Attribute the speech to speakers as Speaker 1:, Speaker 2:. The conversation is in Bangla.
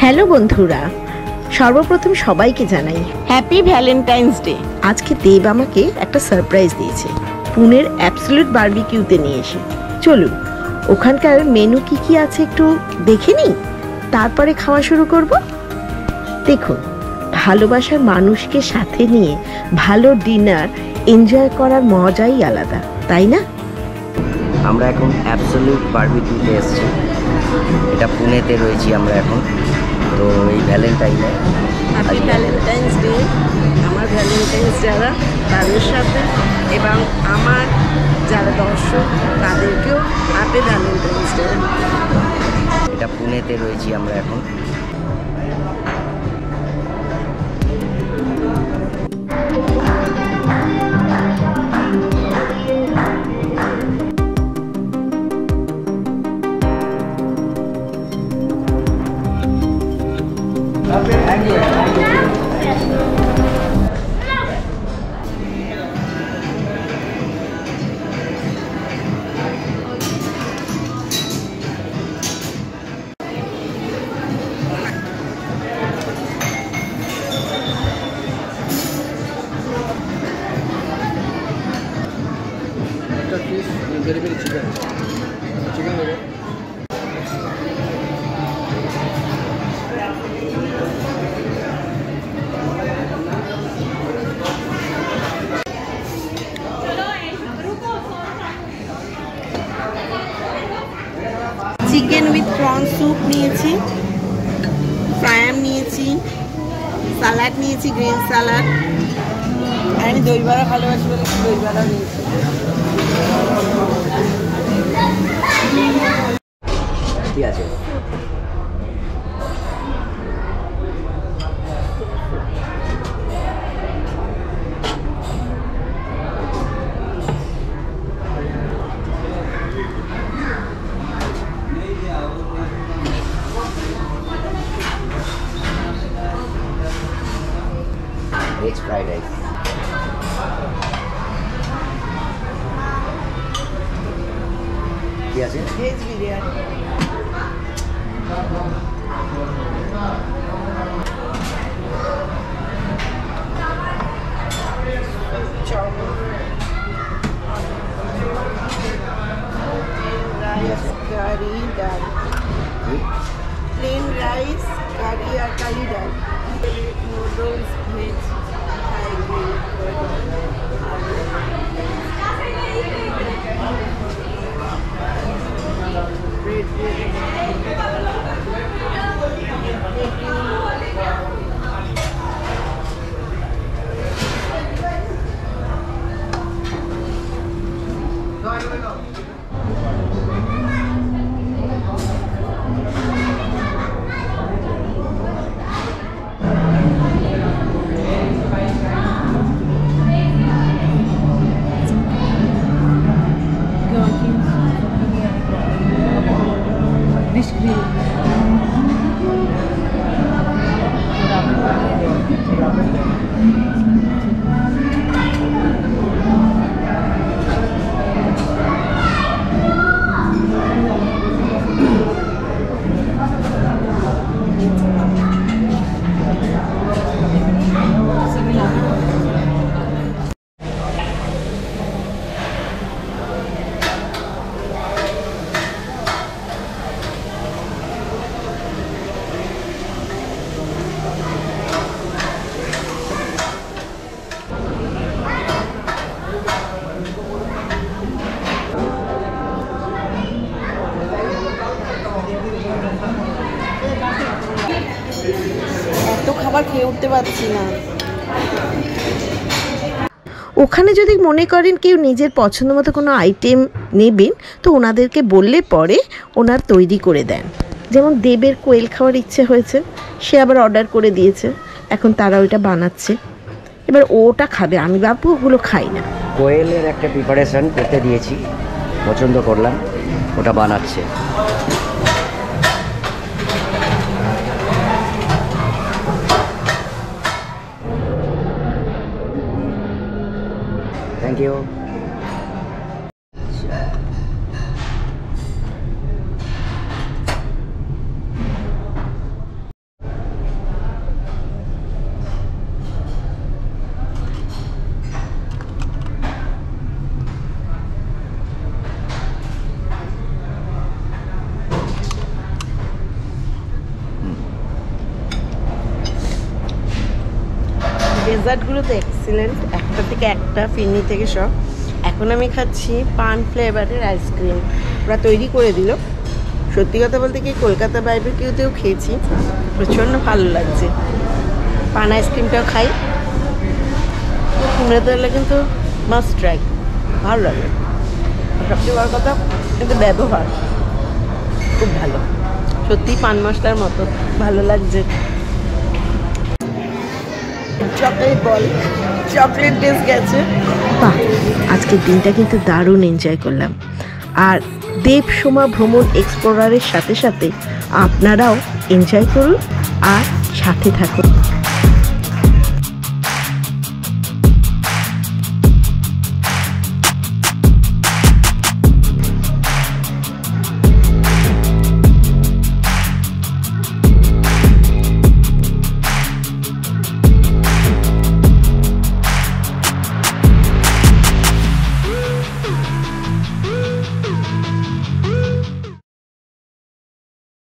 Speaker 1: হ্যালো বন্ধুরা, সর্বপ্রথম সবাইকে জানাই হ্যাপি ভ্যালেন্টাইন্স ডে। আজকে দেব আমাকে একটা সারপ্রাইজ দিয়েছে, পুনের অ্যাবসলিউট বারবিকিউতে নিয়ে এসে। চলুন ওখানকার মেনু কি কি আছে একটু দেখে নিই, তারপরে খাওয়া শুরু করব। দেখুন, ভালোবাসার মানুষকে সাথে নিয়ে ভালো ডিনার এনজয় করার মজাই আলাদা, তাই না?
Speaker 2: আমরা এখন অ্যাবসলিউট বারবিকিউতে এসেছি, এটা পুনেতে রয়েছি আমরা এখন। তো এই ভ্যালেন্টাইনে
Speaker 1: হ্যাপি ভ্যালেন্টাইন্স ডে আমার ভ্যালেন্টাইন্স যারা তাদের সাথে, এবং আমার যারা দর্শক তাদেরকেও হ্যাপি ভ্যালেন্টাইন্স ডে।
Speaker 2: এটা পুনেতে রয়েছি আমরা এখন।
Speaker 1: চিকেন উইথ প্রন স্যুপ নিয়েছি, ফ্রায়াম নিয়েছি, স্যালাড নিয়েছি, গ্রিন স্যালাড, আর আমি দই বড়া ভালোবাসি বলে দই বড়া নিয়েছি।
Speaker 2: ঠিক আছে, ভেজ ফ্রাইড রাইস। ঠিক আছে,
Speaker 1: ভেজ বিরিয়ানি। রাইস কারি ডাল, প্লেন রাইস কারি আর কারি ডাল, noodles veg fry fish grill. এত খাবার খেয়ে উঠতে পারছি না। ওখানে যদি মনে করেন কেউ নিজের পছন্দ মতো কোনো আইটেম নেবেন, তো ওনাদেরকে বললে পরে ওনার তৈরি করে দেন। যেমন দেবের কোয়েল খাওয়ার ইচ্ছে হয়েছে, সে আবার অর্ডার করে দিয়েছে, এখন তারা ওইটা বানাচ্ছে, এবার ওটা খাবে। আমি বাবু ওগুলো খাই না।
Speaker 2: কোয়েলের একটা প্রিপারেশন করতে দিয়েছি, পছন্দ করলাম, ওটা বানাচ্ছে। Thank you.
Speaker 1: ডেজার্টগুলো তো এক্সিলেন্ট, একটা থেকে একটা, ফিরনি থেকে সব। এখন আমি খাচ্ছি পান ফ্লেভারের আইসক্রিম, ওরা তৈরি করে দিল। সত্যি কথা বলতে কি কলকাতা বারবিকিউতেও খেয়েছি, প্রচণ্ড ভালো লাগছে। পান আইসক্রিমটাও খাই, পুনেতে এলে কিন্তু মাস্ট ট্রাই, ভালো লাগে। সবচেয়ে বড় কথা কিন্তু ব্যবহার খুব ভালো, সত্যি পান মশলার মতো ভালো লাগছে। চকলেট বল, চকলেট ডেস গেছে। বাহ, আজকের দিনটা কিন্তু দারুণ এনজয় করলাম। আর দেবসোমা ভ্রমণ এক্সপ্লোরারের সাথে সাথে আপনারাও এনজয় করুন আর সাথে থাকুন।